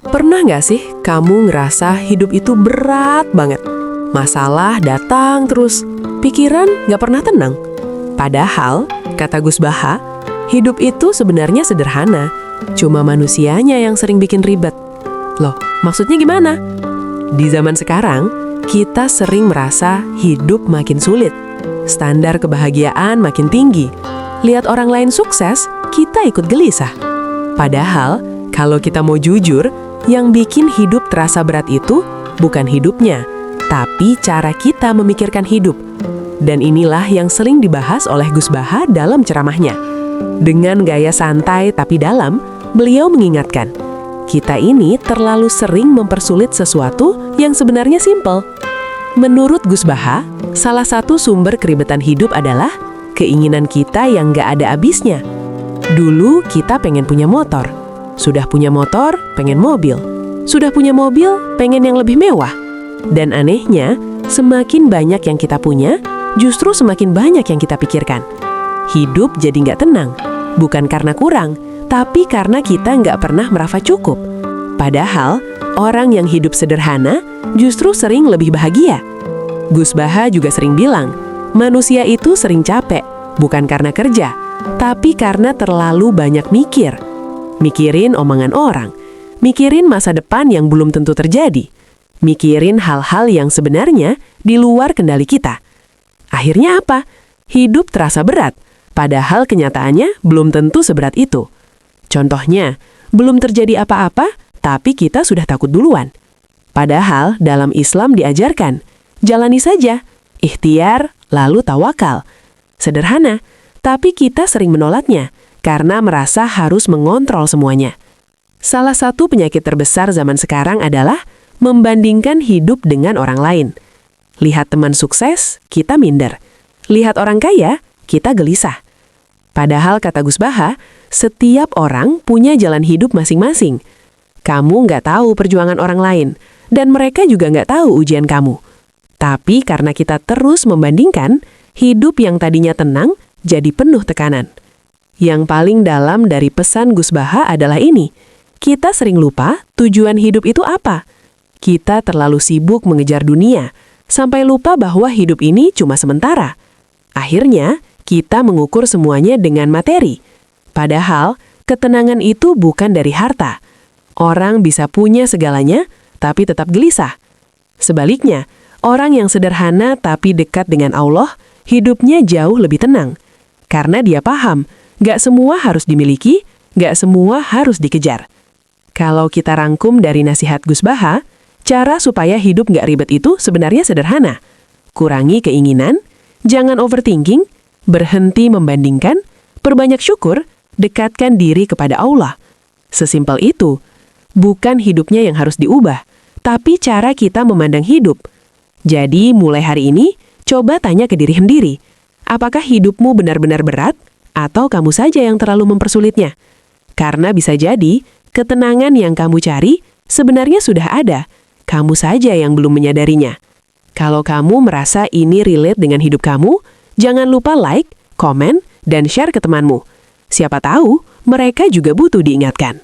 Pernah nggak sih kamu ngerasa hidup itu berat banget? Masalah datang terus, pikiran nggak pernah tenang. Padahal, kata Gus Baha, hidup itu sebenarnya sederhana. Cuma manusianya yang sering bikin ribet. Loh, maksudnya gimana? Di zaman sekarang, kita sering merasa hidup makin sulit. Standar kebahagiaan makin tinggi. Lihat orang lain sukses, kita ikut gelisah. Padahal, kalau kita mau jujur, yang bikin hidup terasa berat itu bukan hidupnya, tapi cara kita memikirkan hidup. Dan inilah yang sering dibahas oleh Gus Baha dalam ceramahnya. Dengan gaya santai tapi dalam, beliau mengingatkan, kita ini terlalu sering mempersulit sesuatu yang sebenarnya simpel. Menurut Gus Baha, salah satu sumber keribetan hidup adalah keinginan kita yang gak ada habisnya. Dulu kita pengen punya motor. Sudah punya motor, pengen mobil. Sudah punya mobil, pengen yang lebih mewah. Dan anehnya, semakin banyak yang kita punya, justru semakin banyak yang kita pikirkan. Hidup jadi nggak tenang. Bukan karena kurang, tapi karena kita nggak pernah merasa cukup. Padahal, orang yang hidup sederhana justru sering lebih bahagia. Gus Baha juga sering bilang, manusia itu sering capek, bukan karena kerja, tapi karena terlalu banyak mikir. Mikirin omongan orang, mikirin masa depan yang belum tentu terjadi, mikirin hal-hal yang sebenarnya di luar kendali kita. Akhirnya apa? Hidup terasa berat, padahal kenyataannya belum tentu seberat itu. Contohnya, belum terjadi apa-apa, tapi kita sudah takut duluan. Padahal dalam Islam diajarkan, jalani saja, ikhtiar, lalu tawakal. Sederhana, tapi kita sering menolaknya, karena merasa harus mengontrol semuanya. Salah satu penyakit terbesar zaman sekarang adalah membandingkan hidup dengan orang lain. Lihat teman sukses, kita minder. Lihat orang kaya, kita gelisah. Padahal kata Gus Baha, setiap orang punya jalan hidup masing-masing. Kamu nggak tahu perjuangan orang lain, dan mereka juga nggak tahu ujian kamu. Tapi karena kita terus membandingkan, hidup yang tadinya tenang jadi penuh tekanan. Yang paling dalam dari pesan Gus Baha adalah ini, kita sering lupa tujuan hidup itu apa. Kita terlalu sibuk mengejar dunia, sampai lupa bahwa hidup ini cuma sementara. Akhirnya, kita mengukur semuanya dengan materi. Padahal, ketenangan itu bukan dari harta. Orang bisa punya segalanya, tapi tetap gelisah. Sebaliknya, orang yang sederhana tapi dekat dengan Allah, hidupnya jauh lebih tenang. Karena dia paham, gak semua harus dimiliki, gak semua harus dikejar. Kalau kita rangkum dari nasihat Gus Baha, cara supaya hidup gak ribet itu sebenarnya sederhana. Kurangi keinginan, jangan overthinking, berhenti membandingkan, perbanyak syukur, dekatkan diri kepada Allah. Sesimpel itu, bukan hidupnya yang harus diubah, tapi cara kita memandang hidup. Jadi mulai hari ini, coba tanya ke diri sendiri, apakah hidupmu benar-benar berat? Atau kamu saja yang terlalu mempersulitnya? Karena bisa jadi, ketenangan yang kamu cari sebenarnya sudah ada. Kamu saja yang belum menyadarinya. Kalau kamu merasa ini relate dengan hidup kamu, jangan lupa like, komen, dan share ke temanmu. Siapa tahu, mereka juga butuh diingatkan.